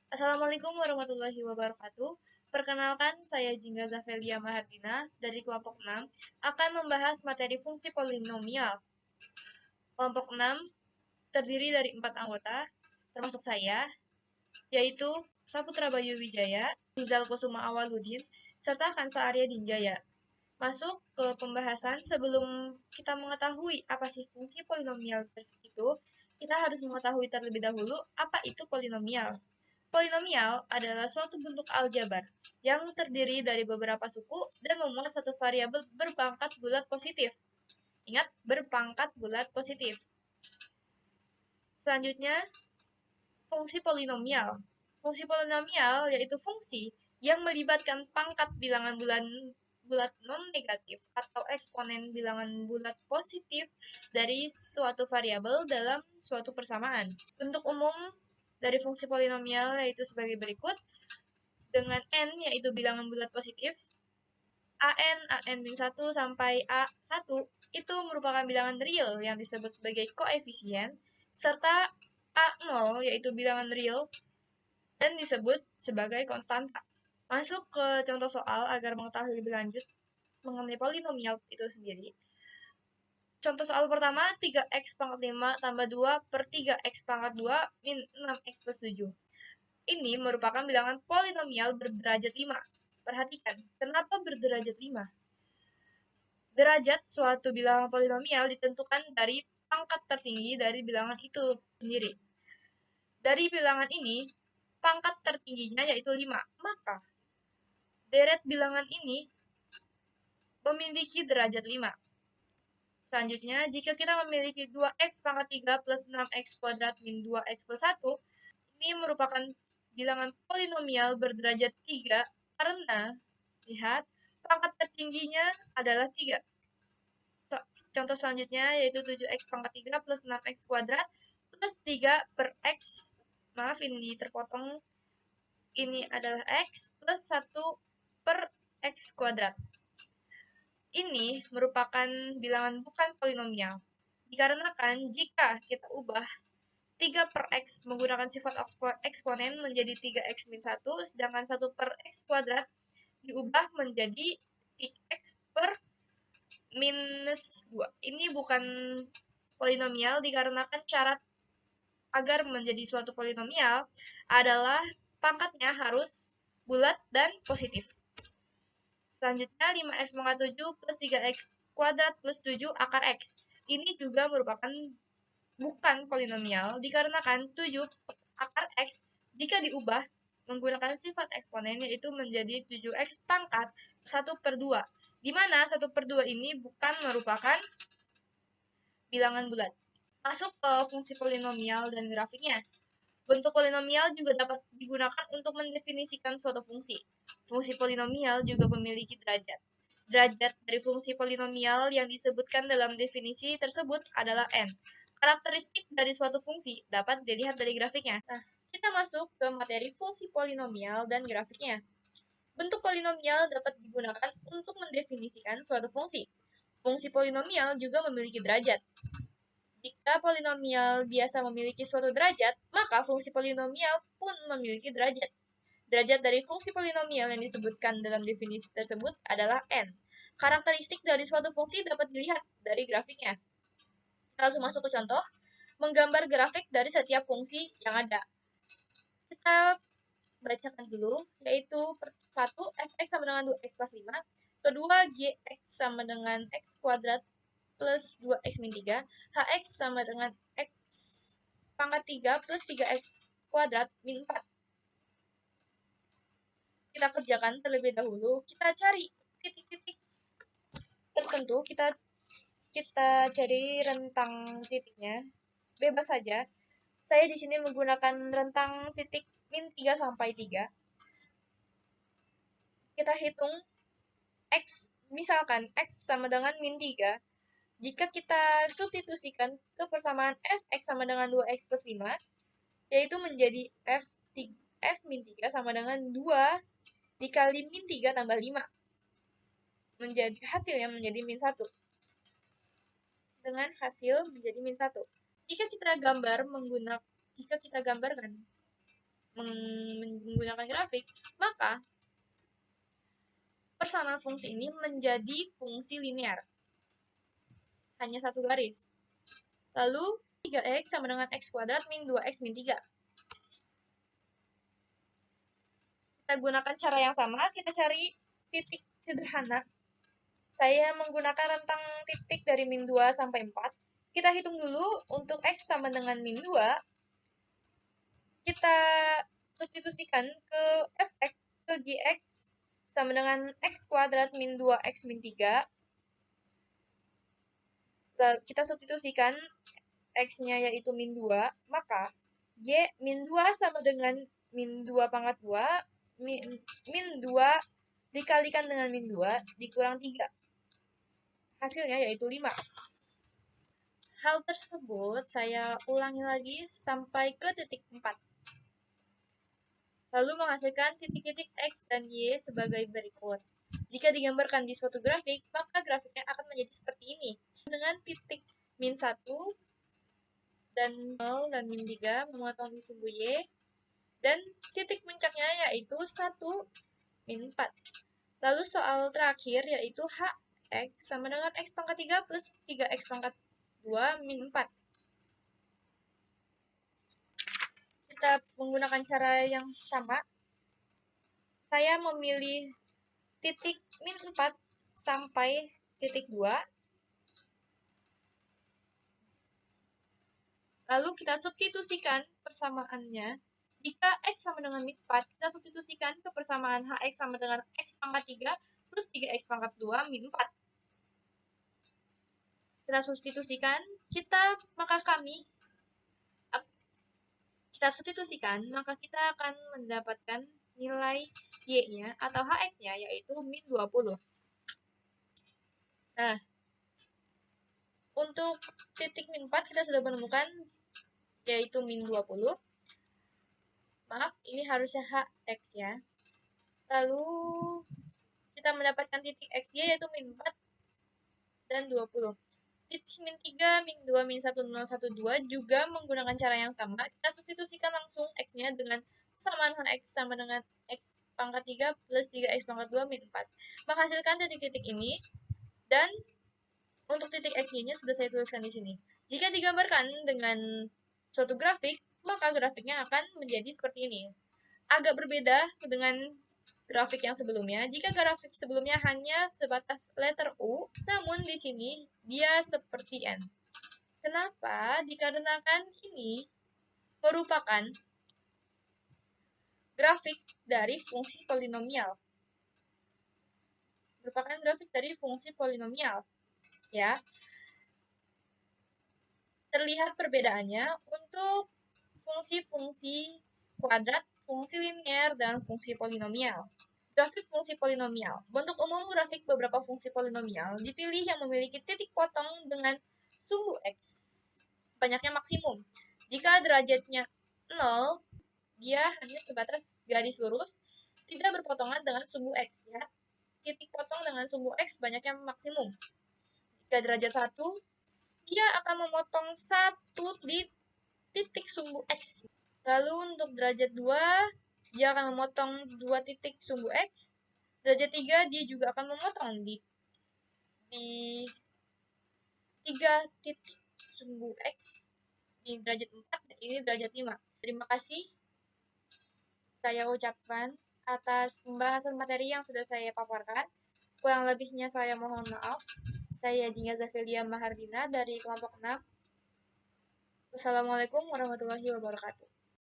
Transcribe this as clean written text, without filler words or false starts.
Assalamualaikum warahmatullahi wabarakatuh. Perkenalkan, saya Jingga Zafelia Mahardina dari kelompok 6 akan membahas materi fungsi polinomial. Kelompok 6 terdiri dari 4 anggota, termasuk saya, yaitu Saputra Bayu Wijaya, Rizal Kusuma Awaludin, serta Kansa Arya Dinjaya. Masuk ke pembahasan. Sebelum kita mengetahui apa sih fungsi polinomial itu, kita harus mengetahui terlebih dahulu apa itu polinomial. Polinomial adalah suatu bentuk aljabar yang terdiri dari beberapa suku dan memuat satu variabel berpangkat bulat positif. Ingat, berpangkat bulat positif. Selanjutnya, fungsi polinomial. Fungsi polinomial yaitu fungsi yang melibatkan pangkat bilangan bulat non-negatif atau eksponen bilangan bulat positif dari suatu variabel dalam suatu persamaan. Bentuk umum dari fungsi polinomial yaitu sebagai berikut. Dengan n yaitu bilangan bulat positif, an-1 sampai a1 itu merupakan bilangan real yang disebut sebagai koefisien, serta a0 yaitu bilangan real dan disebut sebagai konstanta. Masuk ke contoh soal agar mengetahui lebih lanjut mengenai polinomial itu sendiri. Contoh soal pertama, 3x pangkat 5 tambah 2 per 3x pangkat 2 min 6x plus 7. Ini merupakan bilangan polinomial berderajat 5. Perhatikan, kenapa berderajat 5? Derajat suatu bilangan polinomial ditentukan dari pangkat tertinggi dari bilangan itu sendiri. Dari bilangan ini, pangkat tertingginya yaitu 5. Maka, deret bilangan ini memiliki derajat 5. Selanjutnya, jika kita memiliki 2x pangkat 3 plus 6x kuadrat min 2x plus 1, ini merupakan bilangan polinomial berderajat 3 karena, lihat, pangkat tertingginya adalah 3. Contoh selanjutnya yaitu 7x pangkat 3 plus 6x kuadrat plus 3 per x. Maaf, ini terpotong. Ini adalah x plus 1 per x kuadrat. Ini merupakan bilangan bukan polinomial. Dikarenakan jika kita ubah 3 per x menggunakan sifat eksponen menjadi 3x min 1, sedangkan 1 per x kuadrat diubah menjadi x per minus 2. Ini bukan polinomial dikarenakan syarat agar menjadi suatu polinomial adalah pangkatnya harus bulat dan positif. Selanjutnya 5x pangkat 7 plus 3x kuadrat plus 7 akar x. Ini juga merupakan bukan polinomial dikarenakan 7 akar x jika diubah menggunakan sifat eksponen yaitu menjadi 7x pangkat 1 per 2, di mana 1 per 2 ini bukan merupakan bilangan bulat. Masuk ke fungsi polinomial dan grafiknya. Bentuk polinomial juga dapat digunakan untuk mendefinisikan suatu fungsi. Fungsi polinomial juga memiliki derajat. Derajat dari fungsi polinomial yang disebutkan dalam definisi tersebut adalah n. Karakteristik dari suatu fungsi dapat dilihat dari grafiknya. Nah, kita masuk ke materi fungsi polinomial dan grafiknya. Bentuk polinomial dapat digunakan untuk mendefinisikan suatu fungsi. Fungsi polinomial juga memiliki derajat. Jika polinomial biasa memiliki suatu derajat, maka fungsi polinomial pun memiliki derajat. Derajat dari fungsi polinomial yang disebutkan dalam definisi tersebut adalah n. Karakteristik dari suatu fungsi dapat dilihat dari grafiknya. Kita langsung masuk ke contoh, menggambar grafik dari setiap fungsi yang ada. Kita bacakan dulu, yaitu 1, fx sama dengan 2x plus 5, kedua, gx sama dengan x kuadrat plus 2x min 3, hx sama dengan x pangkat 3 plus 3x kuadrat min 4. Kita kerjakan terlebih dahulu, kita cari titik-titik tertentu, kita cari rentang titiknya, bebas saja. Saya di sini menggunakan rentang titik min 3 sampai 3. Kita hitung x, misalkan x sama dengan min 3. Jika kita substitusikan ke persamaan fx sama dengan 2x plus 5, yaitu menjadi f min 3 sama dengan 2 dikali min 3 tambah 5. Hasilnya menjadi min 1. Dengan hasil menjadi min 1. Jika kita gambarkan menggunakan grafik, maka persamaan fungsi ini menjadi fungsi linear. Hanya satu garis. Lalu 3x sama dengan x kuadrat min 2x min 3. Kita gunakan cara yang sama, kita cari titik sederhana. Saya menggunakan rentang titik dari min 2 sampai 4. Kita hitung dulu untuk x sama dengan min 2. Kita substitusikan ke fx, ke gx sama dengan x kuadrat min 2x min 3. Lalu kita substitusikan x-nya yaitu min 2, maka y min 2 sama dengan min 2 pangkat 2, min 2 dikalikan dengan min 2 dikurang 3. Hasilnya yaitu 5. Hal tersebut saya ulangi lagi sampai ke titik 4. Lalu menghasilkan titik-titik X dan Y sebagai berikut. Jika digambarkan di suatu grafik, maka grafiknya akan menjadi seperti ini. Dengan titik min 1 dan 0 dan min 3 memotong di sumbu Y, dan titik puncaknya yaitu 1 min 4. Lalu soal terakhir yaitu Hx sama dengan X pangkat 3 plus 3X pangkat 2 min 4. Kita menggunakan cara yang sama. Saya memilih titik min 4 sampai titik 2. Lalu kita substitusikan persamaannya. Jika X sama dengan min 4, kita substitusikan ke persamaan Hx sama dengan X pangkat 3 plus 3X pangkat 2 min 4. Kita substitusikan, kita substitusikan, maka kita akan mendapatkan nilai Y-nya atau Hx-nya yaitu min 20. Nah, untuk titik min 4 kita sudah menemukan yaitu min 20. Maaf, ini harusnya Hx ya. Lalu kita mendapatkan titik Xy yaitu min 4 dan 20. Titik min 3, min 2, min 1, 0, 1, 2 juga menggunakan cara yang sama. Kita substitusikan langsung X-nya dengan persamaan Hx sama dengan X pangkat 3 plus 3X pangkat 2 min 4. Menghasilkan titik-titik ini, dan untuk titik X-nya sudah saya tuliskan di sini. Jika digambarkan dengan suatu grafik, maka grafiknya akan menjadi seperti ini. Agak berbeda dengan grafik yang sebelumnya. Jika grafik sebelumnya hanya sebatas letter U, namun di sini dia seperti N. Kenapa? Dikarenakan ini merupakan grafik dari fungsi polinomial. Ya. Terlihat perbedaannya untuk fungsi-fungsi kuadrat, fungsi linear, dan fungsi polinomial. Grafik fungsi polinomial. Bentuk umum grafik beberapa fungsi polinomial dipilih yang memiliki titik potong dengan sumbu X. Banyaknya maksimum. Jika derajatnya 0, dia hanya sebatas garis lurus, tidak berpotongan dengan sumbu X. Ya. Titik potong dengan sumbu X banyaknya maksimum. Jika derajat 1, dia akan memotong 1 di titik sumbu X. Lalu untuk derajat 2, dia akan memotong 2 titik sumbu X. Derajat 3, dia juga akan memotong di 3 titik sumbu X. Di derajat 4, dan ini derajat 5. Terima kasih saya ucapkan atas pembahasan materi yang sudah saya paparkan. Kurang lebihnya saya mohon maaf. Saya Jinga Zafilia Mahardina dari kelompok 6. Wassalamualaikum warahmatullahi wabarakatuh.